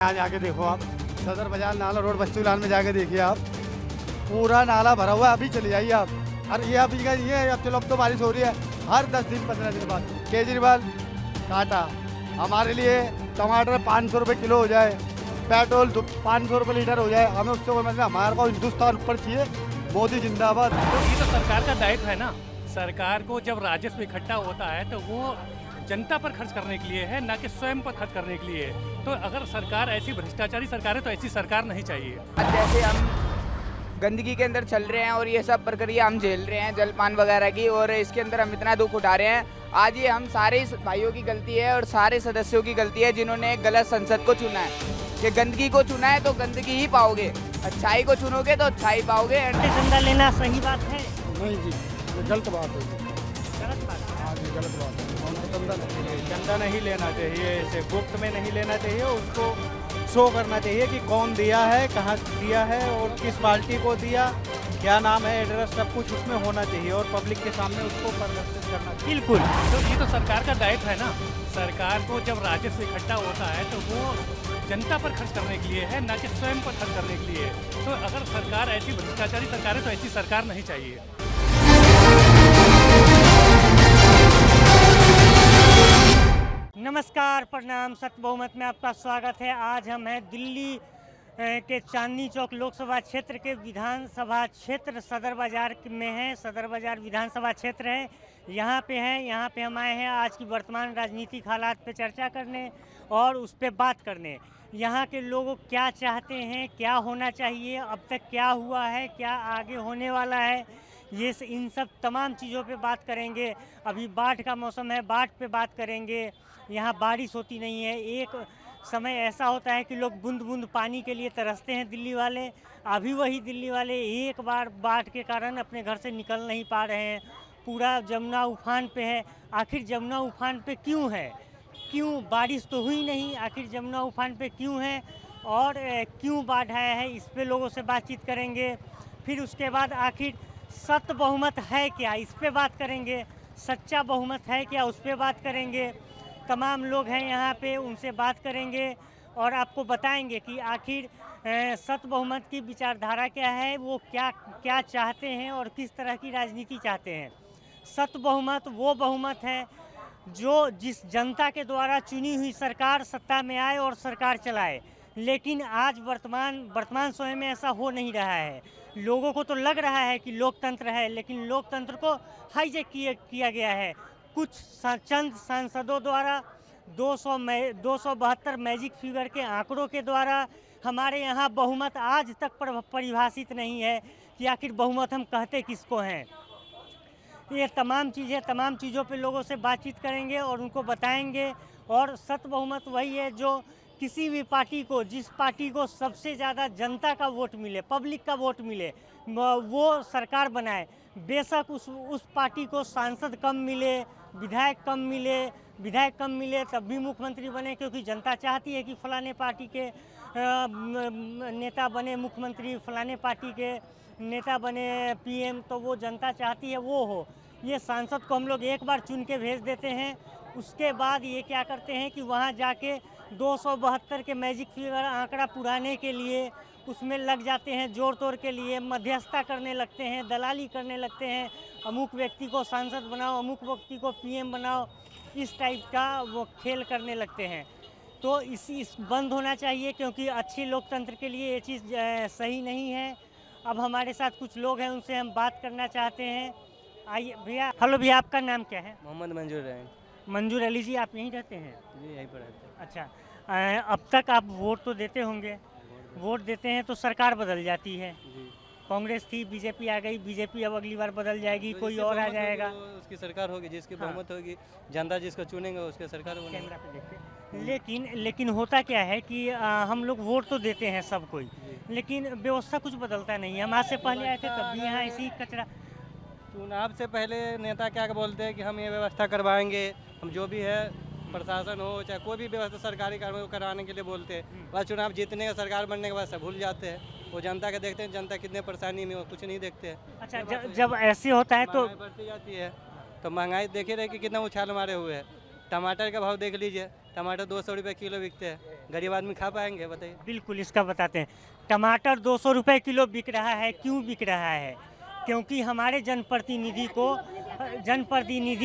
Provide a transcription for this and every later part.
यहाँ जाके देखो आप, सदर बाजार नाला रोड बच्चू लाल में जाके देखिए आप, पूरा नाला भरा हुआ है। अभी चले जाइए आप। और ये अभी का ये अब चलो, अब तो बारिश हो रही है, हर 10 दिन 15 दिन बाद केजरीवाल काटा। हमारे लिए टमाटर 500 रुपये किलो हो जाए, पेट्रोल 500 रुपये लीटर हो जाए, हमें उससे कोई मतलब, हमारे को हिंदुस्तान ऊपर चाहिए। मोदी जिंदाबाद। तो ये तो सरकार का दायित्व है ना। सरकार को जब राजस्व इकट्ठा होता है तो वो जनता पर खर्च करने के लिए है, ना कि स्वयं पर खर्च करने के लिए। तो अगर सरकार ऐसी भ्रष्टाचारी सरकार है तो ऐसी सरकार नहीं चाहिए। जैसे हम गंदगी के अंदर चल रहे हैं और ये सब प्रक्रिया हम झेल रहे हैं जलपान वगैरह की, और इसके अंदर हम इतना दुख उठा रहे हैं। आज ये हम सारे भाइयों की गलती है और सारे सदस्यों की गलती है जिन्होंने गलत संसद को चुना है। कि गंदगी को चुना है तो गंदगी ही पाओगे, अच्छाई को चुनोगे तो अच्छाई पाओगे। चंदा लेना सही बात है? नहीं जी, ये गलत बात है। गलत बात है। हाँ जी, गलत बात है। चंदा नहीं लेना चाहिए, इसे गुप्त में नहीं लेना चाहिए, उसको शो करना चाहिए कि कौन दिया है, कहाँ दिया है और किस पार्टी को दिया, क्या नाम है, एड्रेस, सब कुछ उसमें होना चाहिए और पब्लिक के सामने उसको प्रदर्शित करना चाहिए। बिल्कुल, तो ये तो सरकार का दायित्व है ना। सरकार को जब राजस्व इकट्ठा होता है तो वो जनता पर खर्च करने के लिए है, ना कि स्वयं पर खर्च करने के लिए। तो अगर सरकार ऐसी भ्रष्टाचारी सरकार है तो ऐसी सरकार नहीं चाहिए। नमस्कार, प्रणाम, सत्य बहुमत में आपका स्वागत है। आज हम हैं दिल्ली के चांदनी चौक लोकसभा क्षेत्र के विधानसभा क्षेत्र सदर बाजार में हैं। सदर बाजार विधानसभा क्षेत्र है, यहाँ पे हैं। यहाँ पे हम आए हैं आज की वर्तमान राजनीतिक हालात पे चर्चा करने और उस पर बात करने। यहाँ के लोग क्या चाहते हैं, क्या होना चाहिए, अब तक क्या हुआ है, क्या आगे होने वाला है, ये इन सब तमाम चीज़ों पे बात करेंगे। अभी बाढ़ का मौसम है, बाढ़ पे बात करेंगे। यहाँ बारिश होती नहीं है। एक समय ऐसा होता है कि लोग बूंद बूंद पानी के लिए तरसते हैं दिल्ली वाले। अभी वही दिल्ली वाले एक बार बाढ़ के कारण अपने घर से निकल नहीं पा रहे हैं। पूरा जमुना उफान पे है। आखिर जमुना उफान पे क्यों है? क्यों? बारिश तो हुई नहीं, आखिर जमुना उफान पे क्यों है और क्यों बाढ़ आया है, इस पे लोगों से बातचीत करेंगे। फिर उसके बाद आखिर सत्य बहुमत है क्या, इस पे बात करेंगे। सच्चा बहुमत है क्या, उस पे बात करेंगे। तमाम लोग हैं यहाँ पे, उनसे बात करेंगे और आपको बताएंगे कि आखिर सत्य बहुमत की विचारधारा क्या है, वो क्या चाहते हैं और किस तरह की राजनीति चाहते हैं। सत्य बहुमत वो बहुमत है जो जिस जनता के द्वारा चुनी हुई सरकार सत्ता में आए और सरकार चलाए। लेकिन आज वर्तमान समय में ऐसा हो नहीं रहा है। लोगों को तो लग रहा है कि लोकतंत्र है, लेकिन लोकतंत्र को हाईजैक किया गया है। कुछ चंद सांसदों द्वारा 272 मैजिक फिगर के आंकड़ों के द्वारा हमारे यहाँ बहुमत आज तक परिभाषित नहीं है कि आखिर बहुमत हम कहते किसको हैं। ये तमाम चीज़ों पे लोगों से बातचीत करेंगे और उनको बताएंगे। और सत्य बहुमत वही है जो किसी भी पार्टी को, जिस पार्टी को सबसे ज़्यादा जनता का वोट मिले, पब्लिक का वोट मिले, वो सरकार बनाए। बेशक उस पार्टी को सांसद कम मिले, विधायक कम मिले तब भी मुख्यमंत्री बने, क्योंकि जनता चाहती है कि फलाने पार्टी के नेता बने मुख्यमंत्री, फलाने पार्टी के नेता बने पीएम, तो वो जनता चाहती है वो हो। ये सांसद को हम लोग एक बार चुन के भेज देते हैं, उसके बाद ये क्या करते हैं कि वहाँ जाके 272 के मैजिक फिगर आंकड़ा पुराने के लिए उसमें लग जाते हैं, जोड़ तोड़ के लिए मध्यस्थता करने लगते हैं, दलाली करने लगते हैं। अमुक व्यक्ति को सांसद बनाओ, अमुक व्यक्ति को पीएम बनाओ, इस टाइप का वो खेल करने लगते हैं। तो इस बंद होना चाहिए, क्योंकि अच्छी लोकतंत्र के लिए ये चीज़ सही नहीं है। अब हमारे साथ कुछ लोग हैं, उनसे हम बात करना चाहते हैं। आइए भैया। हेलो भैया, आपका नाम क्या है? मोहम्मद मंजूर है। मंजूर अली जी, आप यहीं रहते हैं? जी, यहीं पर रहते हैं। अच्छा, अब तक आप वोट तो देते होंगे। वोट देते हैं तो सरकार बदल जाती है। कांग्रेस थी, बीजेपी आ गई, बीजेपी अब अगली बार बदल जाएगी, कोई और आ जाएगा, उसकी सरकार होगी, जिसकी हाँ। बहुमत होगी, जनता जिसको चुनेंगे उसकी सरकार होगी। कैमरा पे देखते। लेकिन होता क्या है कि हम लोग वोट तो देते हैं सब कोई, लेकिन व्यवस्था कुछ बदलता नहीं है। हम आज से पहले आए थे तब भी यहाँ ऐसे ही कचरा। चुनाव से पहले नेता क्या बोलते हैं कि हम ये व्यवस्था करवाएंगे, हम जो भी है प्रशासन हो चाहे कोई भी व्यवस्था सरकारी कार्य कराने के लिए बोलते हैं। बस चुनाव जीतने का, सरकार बनने के बाद सब भूल जाते हैं। वो जनता के देखते हैं, जनता कितने परेशानी में, वो कुछ नहीं देखते हैं। अच्छा, जब ऐसे होता है तो बढ़ती जाती है, तो महंगाई देखे रहे कि कितना उछाल मारे हुए है। टमाटर का भाव देख लीजिए, टमाटर 200 रुपये किलो बिकते हैं, गरीब आदमी खा पाएंगे बताइए? बिल्कुल इसका बताते हैं। टमाटर 200 रुपये किलो बिक रहा है, क्यों बिक रहा है? क्योंकि हमारे जनप्रतिनिधि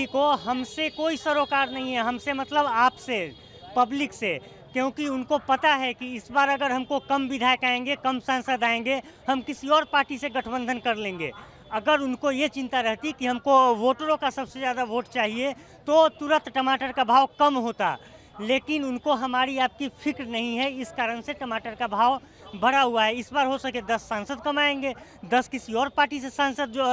को हमसे कोई सरोकार नहीं है, हमसे मतलब आपसे, पब्लिक से, क्योंकि उनको पता है कि इस बार अगर हमको कम विधायक आएंगे, कम सांसद आएंगे, हम किसी और पार्टी से गठबंधन कर लेंगे। अगर उनको ये चिंता रहती कि हमको वोटरों का सबसे ज़्यादा वोट चाहिए तो तुरंत टमाटर का भाव कम होता, लेकिन उनको हमारी आपकी फिक्र नहीं है, इस कारण से टमाटर का भाव बढ़ा हुआ है। इस बार हो सके 10 सांसद कमाएंगे, 10 किसी और पार्टी से सांसद जो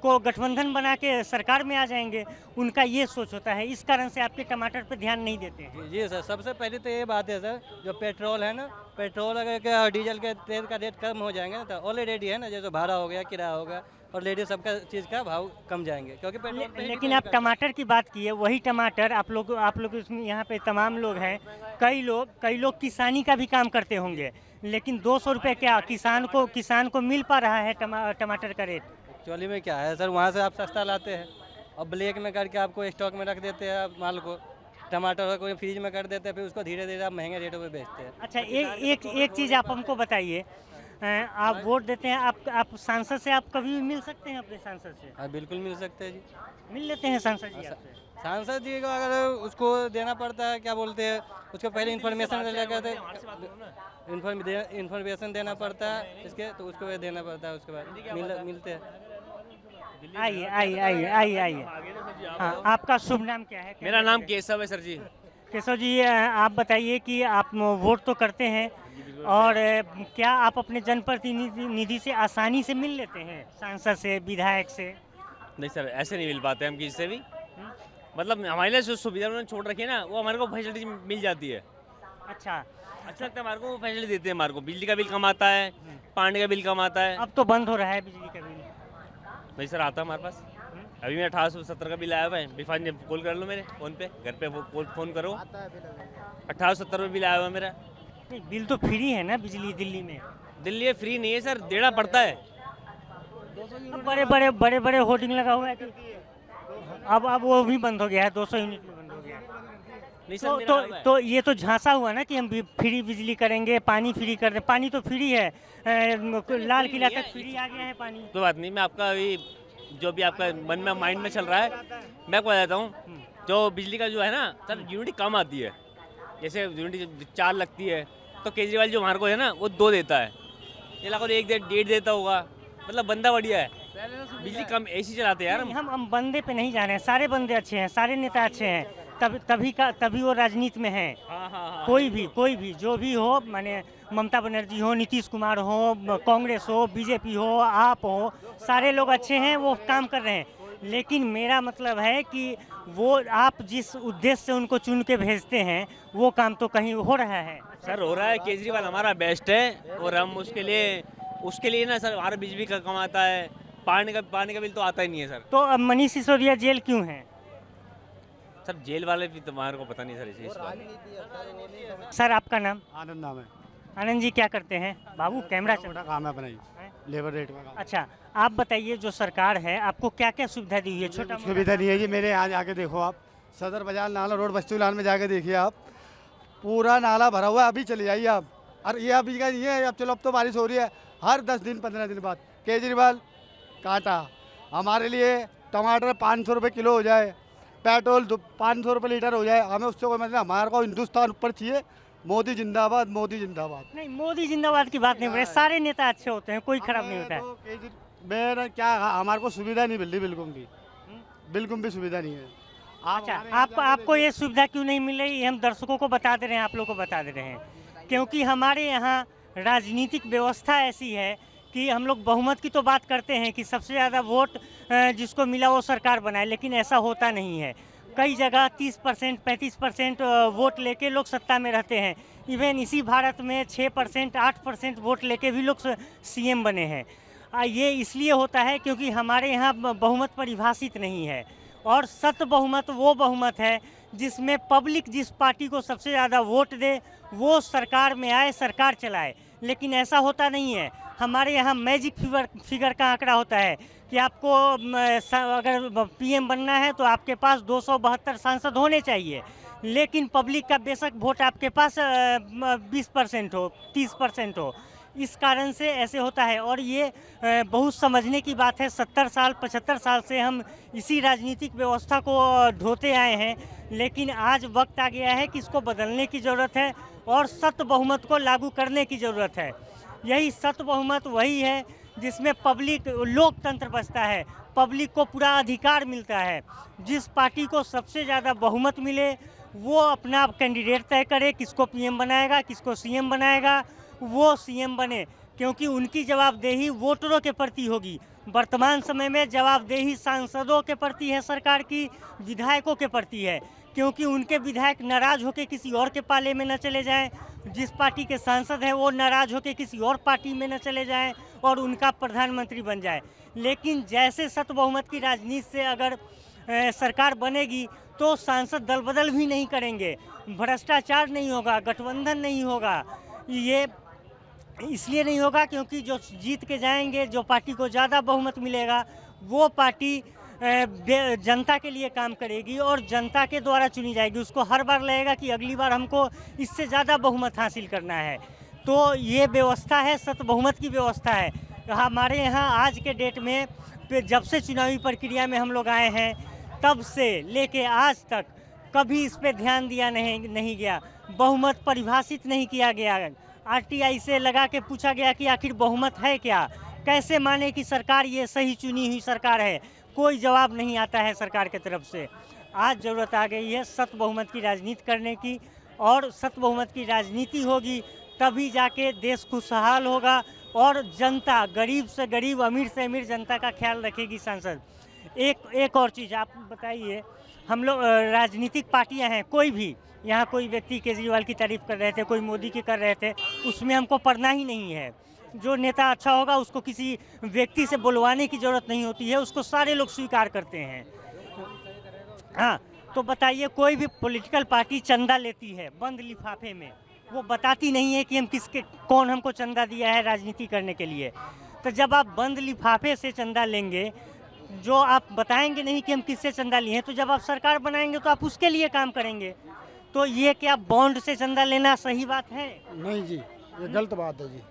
को गठबंधन बना के सरकार में आ जाएंगे, उनका ये सोच होता है, इस कारण से आपके टमाटर पर ध्यान नहीं देते हैं। जी सर, सबसे पहले तो ये बात है सर, जो पेट्रोल है ना, पेट्रोल अगर क्या डीजल के तेल का रेट कम हो जाएंगे ना, तो ऑलरेडी है ना, जैसे भाड़ा हो गया, किराया हो गया, और लेडी सबका चीज़ का भाव कम जाएंगे, क्योंकि पेट्रोल पे ही लेकिन डिपेंड आप करता है। टमाटर की बात किए, वही टमाटर आप लोग इसमें यहाँ पे तमाम लोग हैं, कई लोग किसानी का भी काम करते होंगे, लेकिन 200 रुपये क्या किसान को मिल पा रहा है टमाटर का रेट? एक्चुअली में क्या है सर, वहाँ से आप सस्ता लाते हैं और ब्लैक में करके आपको स्टॉक में रख देते हैं आप माल को, टमाटर को फ्रीज में कर देते हैं, फिर उसको धीरे धीरे आप महंगे रेटों पे बेचते हैं। अच्छा, एक चीज़ आप हमको बताइए, आप वोट देते हैं, आप सांसद से आप कभी भी मिल सकते हैं अपने सांसद से? हाँ बिल्कुल मिल सकते हैं जी। मिल लेते हैं सांसद जी आपसे? सांसद जी को अगर उसको देना पड़ता है, क्या बोलते हैं, उसको पहले इन्फॉर्मेशन इन्फॉर्मेशन देना पड़ता है इसके, तो उसको देना पड़ता है, उसके बाद मिलते हैं। आइए। हाँ, आपका शुभ नाम क्या है? मेरा नाम केशव है सर जी। केशव जी, आप बताइए कि आप वोट तो करते हैं, और क्या आप अपने जनप्रतिनिधि से आसानी से मिल लेते हैं, सांसद से, विधायक से? नहीं सर, ऐसे नहीं मिल पाते हम किसी से भी। मतलब हमारे लिए जो सुविधा उन्होंने छोड़ रखी है ना, वो हमारे को फैसिलिटी मिल जाती है। अच्छा लगता है हमारे को, वो फैसिलिटी देते हैं हमारे को। बिजली का बिल कम आता है, पानी का बिल कम आता है। अब तो बंद हो रहा है बिजली का बिल। नहीं सर, आता है हमारे पास। अभी मेरा 1870 का बिल आया हुआ है, बिफान कॉल कर लो मेरे फ़ोन पे, घर पे फ़ोन करो, 1870 में बिल आया हुआ है मेरा। नहीं, बिल तो फ्री है ना बिजली दिल्ली में? दिल्ली में फ्री नहीं है सर, देना पड़ता है। बड़े बड़े होर्डिंग लगा हुआ है कि अब वो भी बंद हो गया है, 200 यूनिट में बंद हो गया है। नहीं सर, मेरा हुआ है। तो ये तो झांसा हुआ ना कि हम भी फ्री बिजली करेंगे, पानी फ्री कर दें। पानी तो फ्री है, लाल किला तक फ्री आ गया है पानी। कोई बात नहीं, मैं आपका अभी जो भी आपका मन में माइंड में चल रहा है मैं आपको बताता हूँ। जो बिजली का जो है ना सर, यूनिट कम आती है, जैसे यूनिट 4 लगती है, तो केजरीवाल जो हमारे को है ना वो 2 देता है, ये लागू 1.5 देता होगा। मतलब बंदा बढ़िया है, बिजली कम ऐसी चलाते हैं यार नहीं, हम बंदे पे नहीं जा रहे हैं, सारे बंदे अच्छे हैं, सारे नेता अच्छे हैं, तभी वो राजनीति में हैं। हाँ। कोई भी जो भी हो, माने ममता बनर्जी हो, नीतीश कुमार हो, कांग्रेस हो, बीजेपी हो, आप हो, सारे लोग अच्छे हैं, वो काम कर रहे हैं। लेकिन मेरा मतलब है कि वो आप जिस उद्देश्य से उनको चुन के भेजते हैं, वो काम तो कहीं हो रहा है? सर हो रहा है, केजरीवाल हमारा बेस्ट है, और हम उसके लिए ना सर, हमारा बिजली का कम आता है, पानी का बिल तो आता ही नहीं है सर। तो अब मनीष सिसोदिया जेल क्यों है? सर जेल वाले भी तुम्हारे को पता नहीं सर इस बात। सर आपका नाम? आनंद नाम है। आनंद जी, क्या करते हैं? बाबू कैमरा चल छोटा काम है अपना ही, लेबर रेट का काम। अच्छा, आप बताइए, जो सरकार है आपको क्या क्या सुविधा दी है? छोटा सुविधा नहीं है जी, मेरे यहाँ जाके देखो आप, सदर बाजार नाला रोड बस्ती उलान में जाके देखिए आप, पूरा नाला भरा हुआ है। अभी चले जाइए आप, और ये अभी का ये अब चलो, अब तो बारिश हो रही है, हर 10 दिन 15 दिन बाद केजरीवाल काटा। हमारे लिए टमाटर 500 रुपये किलो हो जाए, पेट्रोल 500 रुपये लीटर हो जाए, हमें उससे कोई मतलब, हमारे को हिंदुस्तान ऊपर चाहिए। मोदी जिंदाबाद, मोदी जिंदाबाद। नहीं, मोदी जिंदाबाद की बात नहीं हो रही, सारे नेता अच्छे होते हैं, कोई खराब नहीं होता है। मेरा क्या, हमारे को सुविधा नहीं मिल रही, बिल्कुल भी सुविधा नहीं है। अच्छा, आपको ये सुविधा क्यों नहीं मिल रही, हम दर्शकों को बता दे रहे हैं, आप लोग को बता दे रहे हैं, क्योंकि हमारे यहाँ राजनीतिक व्यवस्था ऐसी है कि हम लोग बहुमत की तो बात करते हैं कि सबसे ज़्यादा वोट जिसको मिला वो सरकार बनाए, लेकिन ऐसा होता नहीं है। कई जगह 30%, 35% वोट लेके लोग सत्ता में रहते हैं। इवन इसी भारत में 6%, 8% वोट लेके भी लोग सीएम बने हैं। ये इसलिए होता है क्योंकि हमारे यहाँ बहुमत परिभाषित नहीं है, और सत्य बहुमत वो बहुमत है जिसमें पब्लिक जिस पार्टी को सबसे ज़्यादा वोट दे वो सरकार में आए, सरकार चलाए। लेकिन ऐसा होता नहीं है। हमारे यहाँ मैजिक फिगर का आंकड़ा होता है कि आपको अगर पीएम बनना है तो आपके पास 272 सांसद होने चाहिए, लेकिन पब्लिक का बेशक वोट आपके पास 20% हो, 30% हो। इस कारण से ऐसे होता है और ये बहुत समझने की बात है। 70 साल 75 साल से हम इसी राजनीतिक व्यवस्था को ढोते आए हैं, लेकिन आज वक्त आ गया है कि इसको बदलने की ज़रूरत है और सख्त बहुमत को लागू करने की ज़रूरत है। यही सख्त बहुमत वही है जिसमें पब्लिक लोकतंत्र बचता है, पब्लिक को पूरा अधिकार मिलता है। जिस पार्टी को सबसे ज़्यादा बहुमत मिले वो अपना कैंडिडेट तय करे, किसको पीएम बनाएगा, किसको सीएम बनाएगा, वो सीएम बने, क्योंकि उनकी जवाबदेही वोटरों के प्रति होगी। वर्तमान समय में जवाबदेही सांसदों के प्रति है, सरकार की विधायकों के प्रति है, क्योंकि उनके विधायक नाराज होकर किसी और के पाले में न चले जाएं, जिस पार्टी के सांसद हैं वो नाराज होकर किसी और पार्टी में न चले जाएं और उनका प्रधानमंत्री बन जाए। लेकिन जैसे सख्त बहुमत की राजनीति से अगर सरकार बनेगी तो सांसद दल बदल भी नहीं करेंगे, भ्रष्टाचार नहीं होगा, गठबंधन नहीं होगा। ये इसलिए नहीं होगा क्योंकि जो जीत के जाएंगे, जो पार्टी को ज़्यादा बहुमत मिलेगा, वो पार्टी जनता के लिए काम करेगी और जनता के द्वारा चुनी जाएगी। उसको हर बार लगेगा कि अगली बार हमको इससे ज़्यादा बहुमत हासिल करना है। तो ये व्यवस्था है, सख्त बहुमत की व्यवस्था है। हमारे यहाँ आज के डेट में जब से चुनावी प्रक्रिया में हम लोग आए हैं तब से लेके आज तक कभी इस पे ध्यान दिया नहीं गया, बहुमत परिभाषित नहीं किया गया। आरटीआई से लगा के पूछा गया कि आखिर बहुमत है क्या, कैसे माने कि सरकार ये सही चुनी हुई सरकार है, कोई जवाब नहीं आता है सरकार की तरफ से। आज ज़रूरत आ गई है सख्त बहुमत की राजनीति करने की, और सख्त बहुमत की राजनीति होगी तभी जाके देश खुशहाल होगा और जनता, गरीब से गरीब, अमीर से अमीर जनता का ख्याल रखेगी सांसद। एक और चीज़ आप बताइए, हम लोग राजनीतिक पार्टियां हैं, कोई भी यहाँ कोई व्यक्ति केजरीवाल की तारीफ़ कर रहे थे, कोई मोदी की कर रहे थे, उसमें हमको पढ़ना ही नहीं है। जो नेता अच्छा होगा उसको किसी व्यक्ति से बुलवाने की ज़रूरत नहीं होती है, उसको सारे लोग स्वीकार करते हैं। हाँ, तो बताइए, कोई भी पॉलिटिकल पार्टी चंदा लेती है बंद लिफाफे में, वो बताती नहीं है कि हम कौन हमको चंदा दिया है राजनीति करने के लिए। तो जब आप बंद लिफाफे से चंदा लेंगे, जो आप बताएंगे नहीं कि हम किससे चंदा लिए हैं, तो जब आप सरकार बनाएंगे तो आप उसके लिए काम करेंगे। तो ये क्या बॉन्ड से चंदा लेना सही बात है? नहीं जी, ये गलत बात है जी।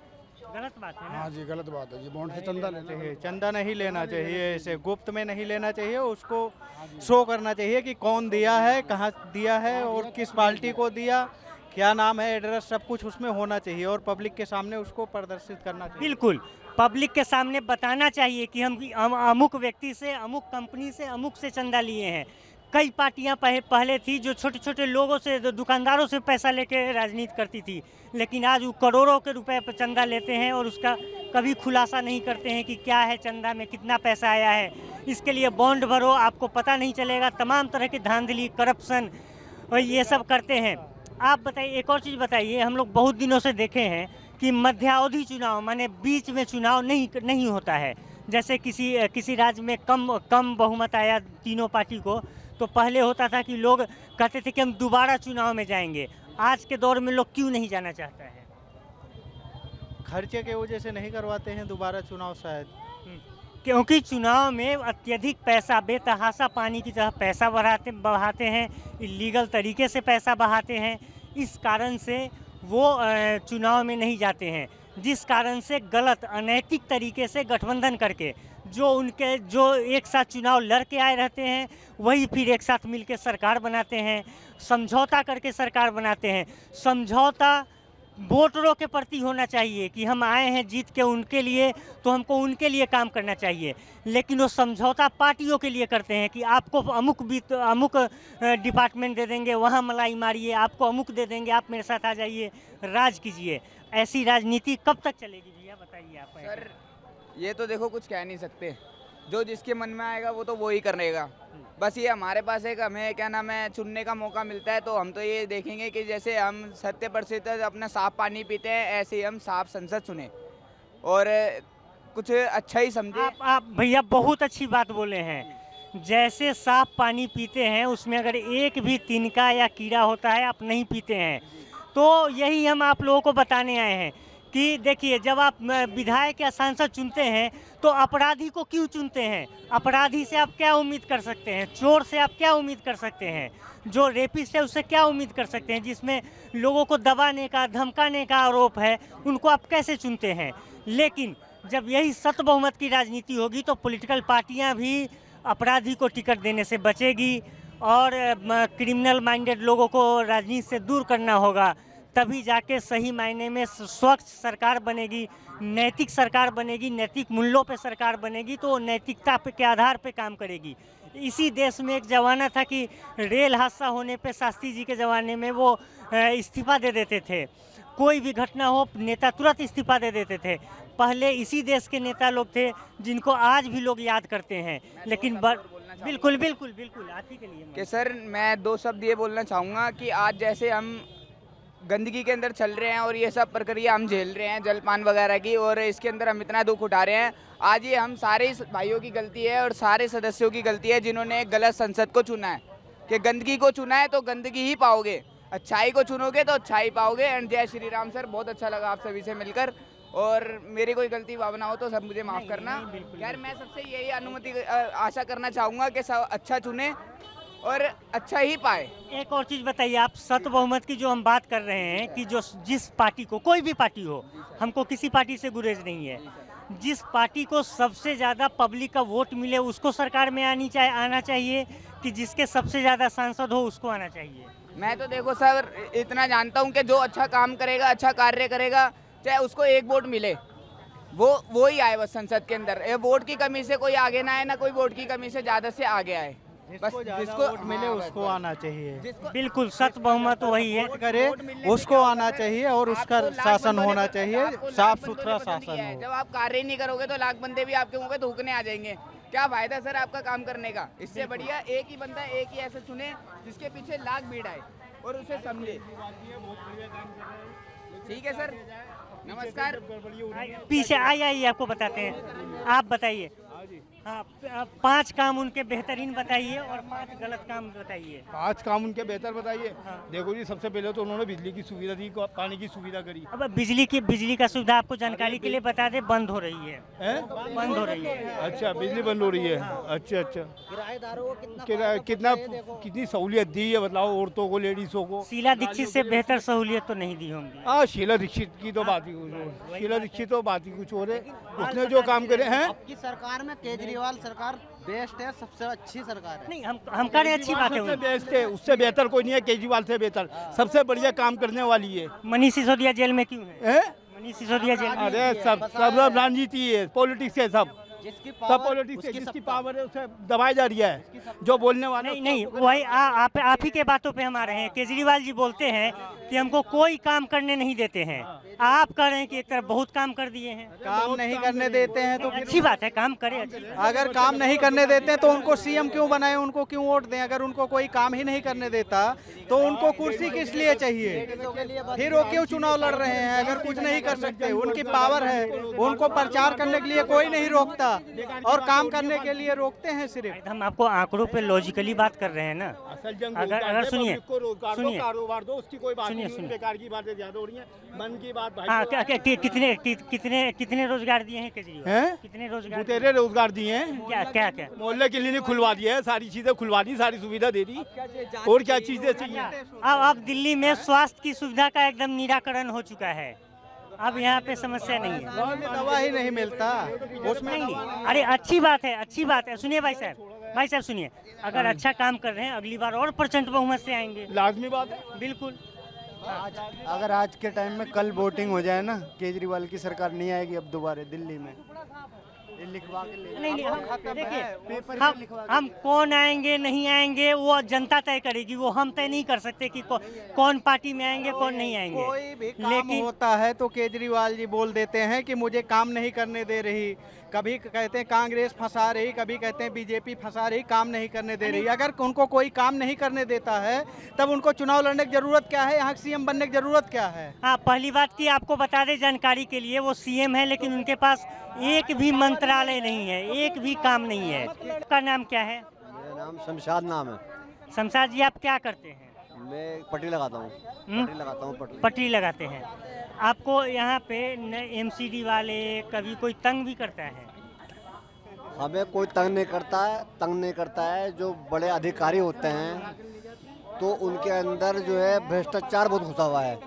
गलत बात है ना? हाँ जी, गलत बात है जी। बॉन्ड से चंदा लेना चाहिए, चंदा नहीं लेना चाहिए, ऐसे गुप्त में नहीं लेना चाहिए, उसको शो करना चाहिए कि कौन दिया है, कहाँ दिया है और किस पार्टी को दिया, क्या नाम है, एड्रेस, सब कुछ उसमें होना चाहिए और पब्लिक के सामने उसको प्रदर्शित करना चाहिए। बिल्कुल, पब्लिक के सामने बताना चाहिए कि हम अमुक व्यक्ति से, अमुक कंपनी से, अमुक से चंदा लिए हैं। कई पार्टियां पहले थी जो छोटे छोटे लोगों से, दुकानदारों से पैसा लेके राजनीति करती थी, लेकिन आज वो करोड़ों के रुपए पर चंदा लेते हैं और उसका कभी खुलासा नहीं करते हैं कि क्या है चंदा में, कितना पैसा आया है। इसके लिए बॉन्ड भरो, आपको पता नहीं चलेगा। तमाम तरह की धांधली, करप्शन और ये सब करते हैं। आप बताइए, एक और चीज़ बताइए, हम लोग बहुत दिनों से देखे हैं कि मध्यावधि चुनाव, माने बीच में चुनाव नहीं होता है। जैसे किसी राज्य में कम बहुमत आया तीनों पार्टी को, तो पहले होता था कि लोग कहते थे कि हम दोबारा चुनाव में जाएंगे। आज के दौर में लोग क्यों नहीं जाना चाहता है? खर्चे के वजह से नहीं करवाते हैं दोबारा चुनाव शायद। क्योंकि चुनाव में अत्यधिक पैसा, बेतहाशा पानी की तरह पैसा बहाते हैं, इलीगल तरीके से पैसा बहाते हैं। इस कारण से वो चुनाव में नहीं जाते हैं, जिस कारण से गलत, अनैतिक तरीके से गठबंधन करके जो एक साथ चुनाव लड़ के आए रहते हैं, वही फिर एक साथ मिलकर सरकार बनाते हैं, समझौता करके सरकार बनाते हैं। समझौता वोटरों के प्रति होना चाहिए कि हम आए हैं जीत के उनके लिए, तो हमको उनके लिए काम करना चाहिए। लेकिन वो समझौता पार्टियों के लिए करते हैं कि आपको अमुक डिपार्टमेंट दे देंगे, वहाँ मलाई मारिए, आपको अमुक दे देंगे, आप मेरे साथ आ जाइए, राज कीजिए। ऐसी राजनीति कब तक चलेगी भैया, बताइए आप। सर, ये तो देखो कुछ कह नहीं सकते, जो जिसके मन में आएगा वो तो वो ही करेगा। बस ये हमारे पास एक, हमें क्या नाम है, चुनने का मौका मिलता है, तो हम तो ये देखेंगे कि जैसे हम 70% अपना साफ पानी पीते हैं, ऐसे ही हम साफ संसद चुने और कुछ अच्छा ही समझे। आप भैया बहुत अच्छी बात बोले हैं। जैसे साफ पानी पीते हैं, उसमें अगर एक भी तिनका या कीड़ा होता है, आप नहीं पीते हैं। तो यही हम आप लोगों को बताने आए हैं कि देखिए, जब आप विधायक या सांसद चुनते हैं तो अपराधी को क्यों चुनते हैं? अपराधी से आप क्या उम्मीद कर सकते हैं? चोर से आप क्या उम्मीद कर सकते हैं? जो रेपिस्ट है उससे क्या उम्मीद कर सकते हैं? जिसमें लोगों को दबाने का, धमकाने का आरोप है, उनको आप कैसे चुनते हैं? लेकिन जब यही सत बहुमत की राजनीति होगी तो पॉलिटिकल पार्टियां भी अपराधी को टिकट देने से बचेगी और क्रिमिनल माइंडेड लोगों को राजनीति से दूर करना होगा। तभी जाके सही मायने में स्वच्छ सरकार बनेगी, नैतिक सरकार बनेगी, नैतिक मूल्यों पे सरकार बनेगी, तो नैतिकता के आधार पे काम करेगी। इसी देश में एक ज़माना था कि रेल हादसा होने पे शास्त्री जी के ज़माने में वो इस्तीफा दे देते थे। कोई भी घटना हो नेता तुरंत इस्तीफा दे देते थे। पहले इसी देश के नेता लोग थे जिनको आज भी लोग याद करते हैं। लेकिन बिल्कुल बिल्कुल बिल्कुल आप ही के लिए कि सर मैं दो शब्द ये बोलना चाहूँगा कि आज जैसे हम गंदगी के अंदर चल रहे हैं और ये सब प्रक्रिया हम झेल रहे हैं जलपान वगैरह की, और इसके अंदर हम इतना दुख उठा रहे हैं, आज ये हम सारे भाइयों की गलती है और सारे सदस्यों की गलती है जिन्होंने गलत संसद को चुना है। कि गंदगी को चुना है तो गंदगी ही पाओगे, अच्छाई को चुनोगे तो अच्छाई पाओगे। एंड जय श्री राम सर, बहुत अच्छा लगा आप सभी से मिलकर, और मेरी कोई गलती भावना हो तो सब मुझे माफ़ करना। यार मैं सबसे यही अनुमति आशा करना चाहूँगा कि सब अच्छा चुने और अच्छा ही पाए। एक और चीज़ बताइए, आप सत बहुमत की जो हम बात कर रहे हैं कि जो जिस पार्टी को, कोई भी पार्टी हो, हमको किसी पार्टी से गुरेज नहीं है, जिस पार्टी को सबसे ज़्यादा पब्लिक का वोट मिले उसको सरकार में आना चाहिए कि जिसके सबसे ज़्यादा सांसद हो उसको आना चाहिए? मैं तो देखो सर इतना जानता हूँ कि जो अच्छा काम करेगा, अच्छा कार्य करेगा, चाहे उसको एक वोट मिले, वो ही आए बस संसद के अंदर। ये वोट की कमी से कोई आगे ना आए, ना कोई वोट की कमी से ज़्यादा से आगे आए। बस जिसको वोट मिले उसको आना चाहिए। बिल्कुल, सत बहुमत वही है, करे उसको आना चाहिए और उसका शासन होना चाहिए, साफ सुथरा शासन हो। जब आप कार्य नहीं करोगे तो लाख बंदे भी आपके मुंह पे थूकने आ जाएंगे। क्या फायदा सर आपका काम करने का? इससे बढ़िया एक ही बंदा, एक ही ऐसे चुने जिसके पीछे लाख भीड़ आए और उसे समझे। ठीक है सर, नमस्कार। पीछे आइए आपको बताते हैं। आप बताइए, हाँ, 5 काम उनके बेहतरीन बताइए और 5 गलत काम बताइए। 5 काम उनके बेहतर बताइए। देखो जी, सबसे पहले तो उन्होंने बिजली की सुविधा दी, पानी की सुविधा करी। अब बिजली का सुविधा आपको जानकारी के लिए बता दें, बंद हो रही है। बंद हो रही है। अच्छा, बिजली बंद हो रही है। अच्छा, किराएदारों को कितनी सहूलियत दी है, बताओ, औरतों को, लेडीजों को। शीला दीक्षित से बेहतर सहूलियत तो नहीं दी होंगी। हाँ, शीला दीक्षित की तो बात ही कुछ और, शीला दीक्षित तो बात ही कुछ और है। उसने जो काम करे हैं, आपकी सरकार में केजरीवाल सरकार बेस्ट है, सबसे अच्छी सरकार है। नहीं, हम कह रहे हैं अच्छी बात है। सबसे बेस्ट है, उससे बेहतर कोई नहीं है, केजरीवाल से बेहतर सबसे बढ़िया काम करने वाली है। मनीष सिसोदिया जेल में क्यों है? मनीष सिसोदिया जेल में? अरे सब राजनीति है, पॉलिटिक्स है, सब पॉलिटिक्स है। जिसकी पावर है उसे दबाई जा रही है, जो बोलने वाले नहीं वही आप ही के बातों पे हम आ रहे हैं। केजरीवाल जी बोलते हैं कि हमको कोई काम करने नहीं देते हैं। आप कह रहे हैं कि एक तरफ बहुत काम कर दिए हैं। काम नहीं करने देते हैं तो अच्छी बात है, काम करें। अगर काम नहीं करने देते हैं तो उनको सीएम क्यों बनाए, उनको क्यों वोट दें? अगर उनको कोई काम ही नहीं करने देता तो उनको कुर्सी किस लिए चाहिए? फिर वो क्यों चुनाव लड़ रहे हैं अगर कुछ नहीं कर सकते? उनकी पावर है, उनको प्रचार करने के लिए कोई नहीं रोकता और काम करने के लिए रोकते हैं सिर्फ। हम आपको आंकड़ों पे लॉजिकली बात कर रहे हैं ना। अगर सुनिए कारोबार दो, उसकी कोई बात नहीं, बेकार की बातें ज्यादा हो रही हैं, मन की बात। हाँ, कितने रोजगार दिए हैं केजरीवाल? कितने रोजगार? तेरे रोजगार दिए हैं। क्या मोहल्ले क्लिनिक खुलवा दिए है, सारी चीजें खुलवा दी, सारी सुविधा दे दी, और क्या चीजें चाहिए? अब दिल्ली में स्वास्थ्य की सुविधा का एकदम निराकरण हो चुका है। अब यहाँ पे समस्या नहीं है। गाँव में दवा ही नहीं मिलता उसमें। नहीं, अरे अच्छी बात है, अच्छी बात है। सुनिए भाई साहब सुनिए, अगर अच्छा काम कर रहे हैं अगली बार और प्रचंड बहुमत से आएंगे। लाजमी बात है, बिल्कुल। अगर आज के टाइम में कल वोटिंग हो जाए ना, केजरीवाल की सरकार नहीं आएगी अब दोबारा दिल्ली में। लिखवा के ले। नहीं, देखिए, हम कौन आएंगे नहीं आएंगे वो जनता तय करेगी। वो हम तय नहीं कर सकते कि कौन पार्टी में आएंगे कौन नहीं आएंगे। कोई भी काम होता है तो केजरीवाल जी बोल देते हैं कि मुझे काम नहीं करने दे रही। कभी कहते हैं कांग्रेस फंसा रही, कभी कहते हैं बीजेपी फंसा रही, काम नहीं करने दे रही। अगर उनको कोई काम नहीं करने देता है तब उनको चुनाव लड़ने की जरूरत क्या है? यहाँ सीएम बनने की जरूरत क्या है? हाँ, पहली बात की आपको बता दें जानकारी के लिए, वो सीएम है लेकिन उनके पास एक भी मंत्रालय नहीं है, एक भी काम नहीं है। आपका नाम क्या है? मेरा नाम शमशाद नाम है। शमशाद जी, आप क्या करते हैं? मैं पटरी लगाता हूँ। पटरी लगाता हूँ। पटरी लगाते हैं। आपको यहाँ पे एमसीडी वाले कभी कोई तंग भी करता है? हमें कोई तंग नहीं करता है। जो बड़े अधिकारी होते हैं तो उनके अंदर जो है भ्रष्टाचार बहुत घुसा हुआ है,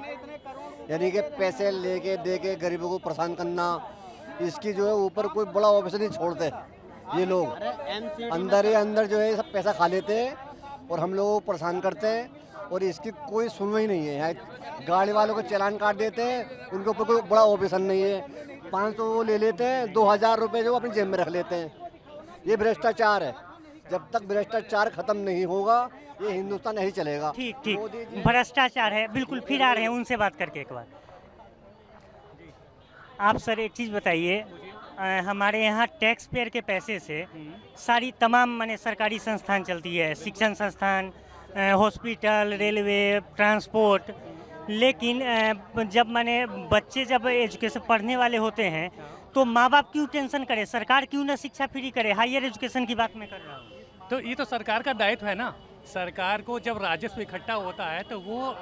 यानी कि पैसे लेके दे के गरीबों को परेशान करना, इसकी जो है ऊपर कोई बड़ा ऑफिसर नहीं छोड़ते ये लोग। अंदर ही अंदर जो है सब पैसा खा लेते हैं और हम लोगों को परेशान करते हैं और इसकी कोई सुनवाई नहीं है। यहाँ गाड़ी वालों को चालान काट देते हैं, उनके ऊपर कोई बड़ा ऑफिसर नहीं है। 500 वो ले लेते हैं, 2000 रुपये जो अपनी जेब में रख लेते हैं। ये भ्रष्टाचार है। जब तक भ्रष्टाचार खत्म नहीं होगा ये हिंदुस्तान नहीं चलेगा। ठीक भ्रष्टाचार है बिल्कुल। फिर आ रहे हैं उनसे बात करके एक बार। आप सर एक चीज़ बताइए, हमारे यहाँ टैक्स पेयर के पैसे से सारी तमाम माने सरकारी संस्थान चलती है, शिक्षण संस्थान, हॉस्पिटल, रेलवे, ट्रांसपोर्ट, लेकिन जब माने बच्चे जब एजुकेशन पढ़ने वाले होते हैं तो माँ बाप क्यों टेंशन करे, सरकार क्यों ना शिक्षा फ्री करे? हायर एजुकेशन की बात मैं कर रहा हूँ। तो ये तो सरकार का दायित्व है ना। सरकार को जब राजस्व इकट्ठा होता है तो वो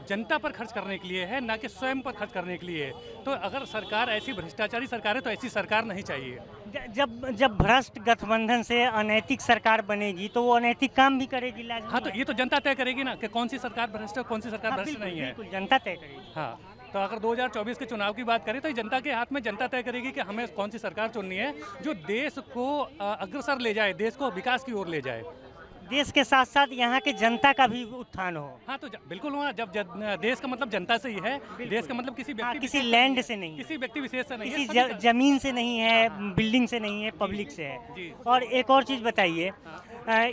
जनता पर खर्च करने के लिए है, ना कि स्वयं पर खर्च करने के लिए। तो अगर सरकार ऐसी भ्रष्टाचारी सरकार है तो ऐसी सरकार नहीं चाहिए। जब भ्रष्ट गठबंधन से अनैतिक सरकार बनेगी तो वो अनैतिक काम भी करेगी लाजमी। हाँ, तो ये तो जनता तय करेगी ना कि कौन सी सरकार भ्रष्ट है, कौन सी सरकार भ्रष्ट नहीं है। बिल्कुल जनता तय करेगी। हाँ, तो अगर 2024 के चुनाव की बात करें तो ये जनता के हाथ में, जनता तय करेगी कि हमें कौन सी सरकार चुननी है जो देश को अग्रसर ले जाए, देश को विकास की ओर ले जाए। देश के साथ साथ यहाँ के जनता का भी उत्थान हो। हाँ, तो बिल्कुल हुआ। जब देश का मतलब जनता से ही है, देश का मतलब किसी व्यक्ति, किसी लैंड से नहीं, किसी व्यक्ति विशेष से नहीं, किसी जमीन से नहीं है, बिल्डिंग से नहीं है, पब्लिक से है। और एक और चीज़ बताइए,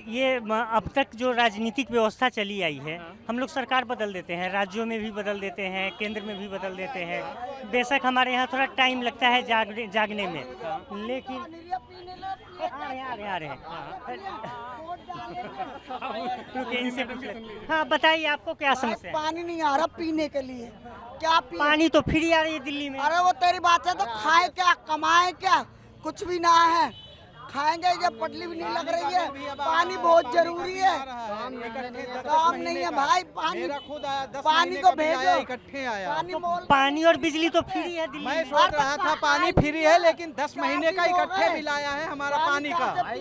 ये अब तक जो राजनीतिक व्यवस्था चली आई है, हम लोग सरकार बदल देते हैं, राज्यों में भी बदल देते हैं, केंद्र में भी बदल देते हैं। बेशक हमारे यहाँ थोड़ा टाइम लगता है जागने में, लेकिन आ रहे हैं। इनसे हाँ, बताइए आपको क्या समस्या है? पानी नहीं आ रहा पीने के लिए। क्या पानी तो फ्री आ रही है दिल्ली में। अरे वो तेरी बात है, तो खाए क्या, कमाए क्या? कुछ भी ना है, खाएंगे जब पटली भी नहीं लग रही है। पानी बहुत जरूरी है, काम नहीं है भाई। पानी को भेजो, इकट्ठे आया। पानी और बिजली तो फ्री है दिल्ली में। मैं सोच रहा था पानी फ्री है, लेकिन 10 महीने का इकट्ठे बिल आया है हमारा पानी का।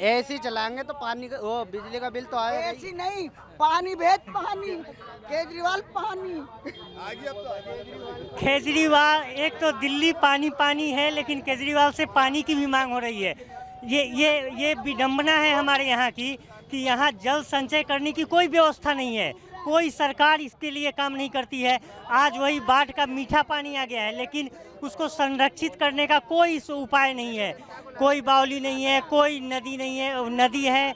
एसी चलाएंगे तो पानी का वो बिजली का बिल तो आएगा। एसी नहीं, पानी भेज, पानी। केजरीवाल पानी। केजरीवाल, एक तो दिल्ली पानी पानी है, लेकिन केजरीवाल से पानी की भी मांग हो रही है। ये विडंबना है हमारे यहाँ की कि यहाँ जल संचय करने की कोई व्यवस्था नहीं है, कोई सरकार इसके लिए काम नहीं करती है। आज वही बाढ़ का मीठा पानी आ गया है, लेकिन उसको संरक्षित करने का कोई उपाय नहीं है। कोई बावली नहीं है, कोई नदी नहीं है, नदी है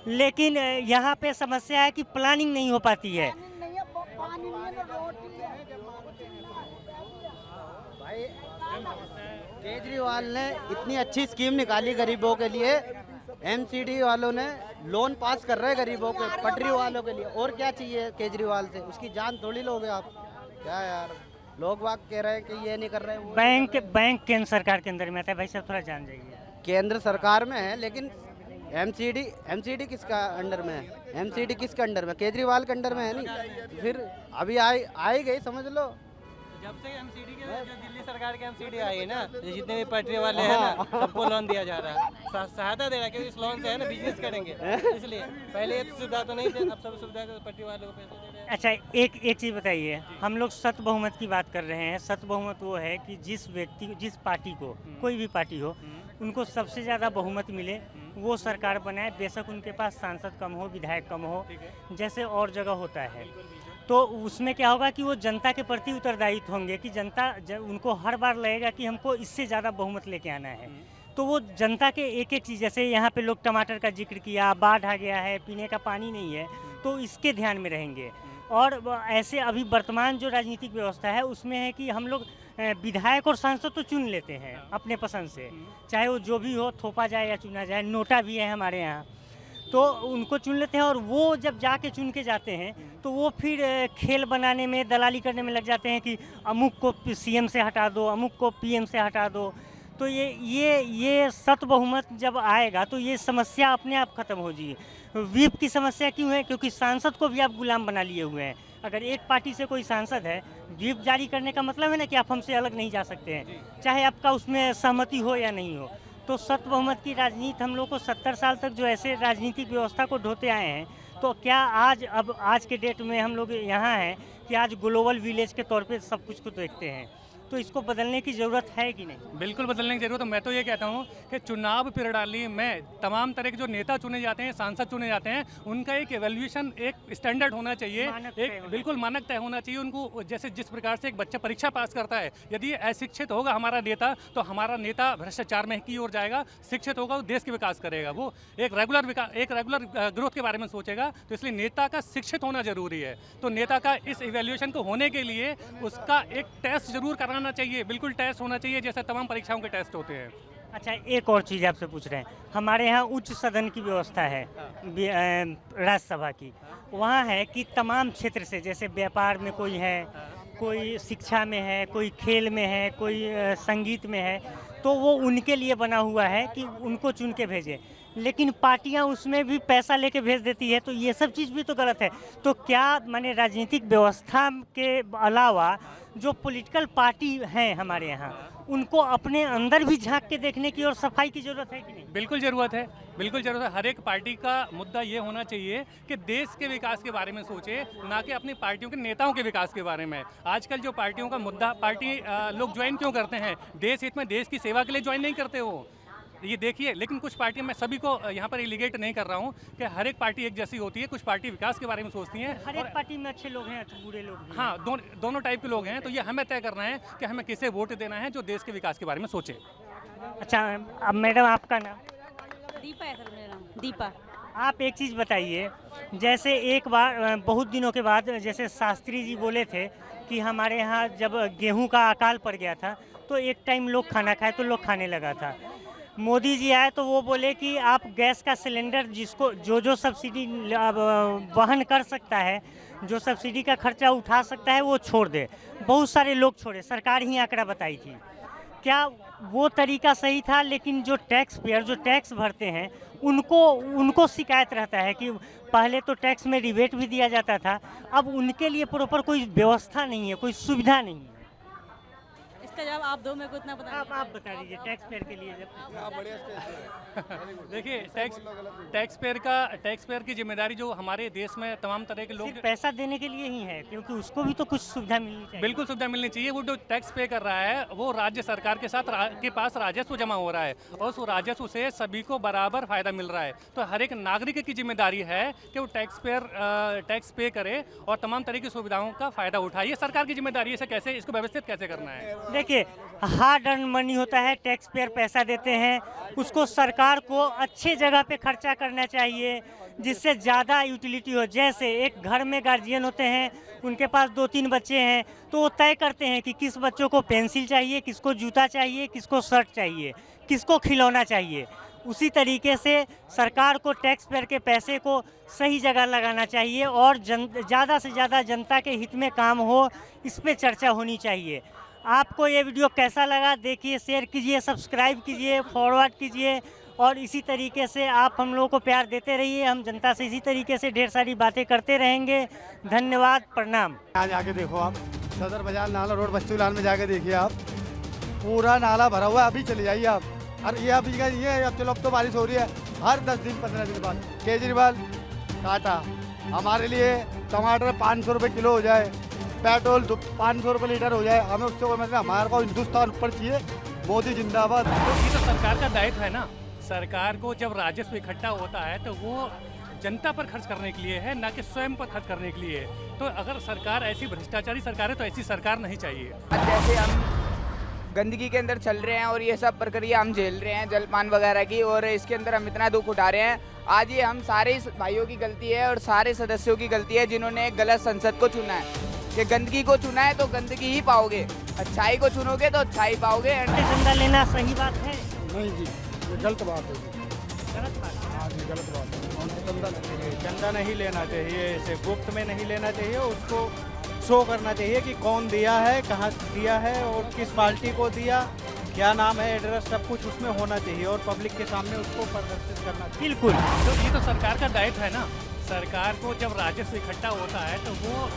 लेकिन यहाँ पे समस्या है कि प्लानिंग नहीं हो पाती है। भाई केजरीवाल ने इतनी अच्छी स्कीम निकाली गरीबों के लिए, एमसीडी वालों ने लोन पास कर रहे हैं गरीबों के, पटरी वालों के लिए। और क्या चाहिए केजरीवाल से? उसकी जान थोड़ी लोगे आप। क्या यार, लोग वाग कह रहे हैं कि ये नहीं कर रहे। बैंक केंद्र सरकार के अंदर में आता है। भाई साहब थोड़ा जान जाइए। केंद्र सरकार में है, लेकिन एमसीडी किसका अंडर में है? एमसीडी किसके अंडर में? केजरीवाल के अंडर में है नहीं। फिर अभी आई गई, समझ लो। जब से एमसीडी के, जो दिल्ली सरकार के एमसीडी आई है ना, जितने भी पटरी वाले हैं ना, सबको लोन दिया जा रहा है, सहायता दे रहा है, क्योंकि इस लोन से है ना बिजनेस करेंगे, इसलिए। पहले ये सुविधा तो नहीं थी, अब सब सुविधा पटरी वालों को पैसे दे रहे हैं। अच्छा, एक चीज़ बताइए, हम लोग सत बहुमत की बात कर रहे हैं। सत बहुमत वो है कि जिस व्यक्ति, जिस पार्टी को, कोई भी पार्टी हो, उनको सबसे ज़्यादा बहुमत मिले वो सरकार बनाए। बेशक उनके पास सांसद कम हो, विधायक कम हो, जैसे और जगह होता है। तो उसमें क्या होगा कि वो जनता के प्रति उत्तरदायित्व होंगे कि जनता उनको हर बार लगेगा कि हमको इससे ज़्यादा बहुमत लेके आना है। तो वो जनता के एक एक चीज़, जैसे यहाँ पे लोग टमाटर का जिक्र किया, बाढ़ आ गया है, पीने का पानी नहीं है, तो इसके ध्यान में रहेंगे। और ऐसे अभी वर्तमान जो राजनीतिक व्यवस्था है उसमें है कि हम लोग विधायक और सांसद तो चुन लेते हैं अपने पसंद से, चाहे वो जो भी हो, थोपा जाए या चुना जाए। नोटा भी है हमारे यहाँ, तो उनको चुन लेते हैं। और वो जब जाके चुन के जाते हैं तो वो फिर खेल बनाने में, दलाली करने में लग जाते हैं कि अमुक को सीएम से हटा दो, अमुक को पीएम से हटा दो। तो ये सत बहुमत जब आएगा तो ये समस्या अपने आप खत्म हो जाएगी। व्हिप की समस्या क्यों है? क्योंकि सांसद को भी आप गुलाम बना लिए हुए हैं। अगर एक पार्टी से कोई सांसद है, व्हिप जारी करने का मतलब है ना कि आप हमसे अलग नहीं जा सकते हैं, चाहे आपका उसमें सहमति हो या नहीं हो। तो सत बहुमत की राजनीति हम लोग को 70 साल तक जो ऐसे राजनीतिक व्यवस्था को ढोते आए हैं, तो क्या आज के डेट में हम लोग यहाँ हैं कि आज ग्लोबल विलेज के तौर पे सब कुछ को देखते हैं, तो इसको बदलने की ज़रूरत है कि नहीं? बिल्कुल बदलने की जरूरत है। मैं तो ये कहता हूँ कि चुनाव प्रणाली में तमाम तरह के जो नेता चुने जाते हैं, सांसद चुने जाते हैं, उनका एक एवेल्यूएशन, एक स्टैंडर्ड होना चाहिए, एक बिल्कुल मानक तय होना चाहिए उनको। जैसे जिस प्रकार से एक बच्चा परीक्षा पास करता है, यदि अशिक्षित होगा हमारा नेता तो हमारा नेता भ्रष्टाचार में की ओर जाएगा, शिक्षित होगा वो देश के विकास करेगा, वो एक रेगुलर ग्रोथ के बारे में सोचेगा। तो इसलिए नेता का शिक्षित होना जरूरी है। तो नेता का इस इवेल्यूएशन को होने के लिए उसका एक टेस्ट जरूर कराना चाहिए, बिल्कुल टेस्ट होना चाहिए जैसे तमाम परीक्षाओं के टेस्ट होते हैं। अच्छा, एक और चीज़ आपसे पूछ रहे हैं, हमारे यहाँ उच्च सदन की व्यवस्था है राज्यसभा की, वहाँ है कि तमाम क्षेत्र से, जैसे व्यापार में कोई है, कोई शिक्षा में है, कोई खेल में है, कोई संगीत में है, तो वो उनके लिए बना हुआ है कि उनको चुन के भेजें। लेकिन पार्टियां उसमें भी पैसा लेके भेज देती है, तो ये सब चीज़ भी तो गलत है। तो क्या माने राजनीतिक व्यवस्था के अलावा जो पॉलिटिकल पार्टी हैं हमारे यहाँ, उनको अपने अंदर भी झांक के देखने की और सफाई की जरूरत है कि नहीं? बिल्कुल ज़रूरत है, बिल्कुल ज़रूरत है। हर एक पार्टी का मुद्दा ये होना चाहिए कि देश के विकास के बारे में सोचे, ना कि अपनी पार्टियों के नेताओं के विकास के बारे में। आजकल जो पार्टियों का मुद्दा, पार्टी लोग ज्वाइन क्यों करते हैं? देश हित में, देश की सेवा के लिए ज्वाइन नहीं करते हो, ये देखिए। लेकिन कुछ पार्टियां, मैं सभी को यहाँ पर इलीगेट नहीं कर रहा हूँ कि हर एक पार्टी एक जैसी होती है। कुछ पार्टी विकास के बारे में सोचती हैं, हर एक पार्टी में अच्छे लोग हैं, अच्छे बुरे लोग हैं। हाँ, दोनों टाइप के लोग हैं। तो ये हमें तय करना है कि हमें किसे वोट देना है जो देश के विकास के बारे में सोचे। अच्छा, अब मैडम आपका नाम? दीपा है सर, मेरा नाम दीपा। आप एक चीज़ बताइए, जैसे एक बार बहुत दिनों के बाद जैसे शास्त्री जी बोले थे कि हमारे यहाँ जब गेहूं का अकाल पड़ गया था तो एक टाइम लोग खाना खाए तो लोग खाने लगा था। मोदी जी आए तो वो बोले कि आप गैस का सिलेंडर जिसको जो सब्सिडी वहन कर सकता है, जो सब्सिडी का खर्चा उठा सकता है, वो छोड़ दे। बहुत सारे लोग छोड़े, सरकार ही आंकड़ा बताई थी। क्या वो तरीका सही था? लेकिन जो टैक्स पेयर जो टैक्स भरते हैं उनको शिकायत रहता है कि पहले तो टैक्स में रिबेट भी दिया जाता था, अब उनके लिए प्रॉपर कोई व्यवस्था नहीं है, कोई सुविधा नहीं है। इसका जवाब आप दो, मेरे को इतना पता आप बता दीजिए टैक्स पेयर के लिए। देखिए, टैक्स पेयर की जिम्मेदारी जो हमारे देश में तमाम तरह के लोग पैसा देने के लिए ही है, क्योंकि उसको भी तो कुछ सुविधा मिलनी चाहिए। बिल्कुल सुविधा मिलनी चाहिए। वो जो टैक्स पे कर रहा है वो राज्य सरकार के साथ के पास राजस्व जमा हो रहा है और उस राजस्व से सभी को बराबर फायदा मिल रहा है। तो हर एक नागरिक की जिम्मेदारी है कि वो टैक्स पे करे और तमाम तरह की सुविधाओं का फायदा उठाए। ये सरकार की जिम्मेदारी है। इसे कैसे, इसको व्यवस्थित कैसे करना है? देखिए, हार्ड अर्न मनी होता है, टैक्स पेयर पैसा देते हैं, उसको सरकार को अच्छे जगह पे खर्चा करना चाहिए जिससे ज़्यादा यूटिलिटी हो। जैसे एक घर में गार्जियन होते हैं, उनके पास 2-3 बच्चे हैं, तो वो तय करते हैं कि किस बच्चों को पेंसिल चाहिए, किसको जूता चाहिए, किसको शर्ट चाहिए, किसको खिलौना चाहिए। उसी तरीके से सरकार को टैक्स पेयर के पैसे को सही जगह लगाना चाहिए और ज़्यादा से ज़्यादा जनता के हित में काम हो, इस पर चर्चा होनी चाहिए। आपको ये वीडियो कैसा लगा? देखिए, शेयर कीजिए, सब्सक्राइब कीजिए, फॉरवर्ड कीजिए और इसी तरीके से आप हम लोगों को प्यार देते रहिए। हम जनता से इसी तरीके से ढेर सारी बातें करते रहेंगे। धन्यवाद, प्रणाम। यहाँ जाके देखो आप, सदर बाजार नाला रोड बच्चू लाल में जाके देखिए आप, पूरा नाला भरा हुआ है। अभी चले जाइए आप। और ये अभी का ये अब चलो, अब तो बारिश हो रही है, हर 10 दिन 15 दिन बाद केजरीवाल टाटा हमारे लिए टमाटर 500 रुपये किलो हो जाए, पेट्रोल 500 रुपये लीटर हो जाए, हमें उससे कोई मतलब, हमारे को हिंदुस्तान ऊपर चाहिए। मोदी जिंदाबाद। तो ये तो सरकार का दायित्व है ना। सरकार को जब राजस्व इकट्ठा होता है तो वो जनता पर खर्च करने के लिए है, ना कि स्वयं पर खर्च करने के लिए। तो अगर सरकार ऐसी भ्रष्टाचारी सरकार है तो ऐसी सरकार नहीं चाहिए। जैसे हम गंदगी के अंदर चल रहे हैं और ये सब प्रक्रिया हम झेल रहे हैं जलपान वगैरह की, और इसके अंदर हम इतना दुख उठा रहे हैं। आज ये हम सारे भाइयों की गलती है और सारे सदस्यों की गलती है जिन्होंने गलत संसद को चुना है। कि गंदगी को चुना है तो गंदगी ही पाओगे, अच्छाई को चुनोगे तो अच्छाई पाओगे। चंदा लेना सही बात है? नहीं जी, ये गलत बात है। गलत बात है। हाँ जी, गलत बात है। चंदा नहीं लेना चाहिए, इसे गुप्त में नहीं लेना चाहिए, उसको शो करना चाहिए कि कौन दिया है, कहाँ दिया है और किस पार्टी को दिया, क्या नाम है, एड्रेस, सब कुछ उसमें होना चाहिए और पब्लिक के सामने उसको प्रदर्शित करना चाहिए। बिल्कुल। तो ये तो सरकार का दायित्व है ना। सरकार को जब राजस्व इकट्ठा होता है तो वो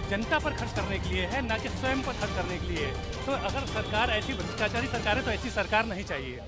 जनता पर खर्च करने के लिए है, ना कि स्वयं पर खर्च करने के लिए। तो अगर सरकार ऐसी भ्रष्टाचारी सरकार है तो ऐसी सरकार नहीं चाहिए।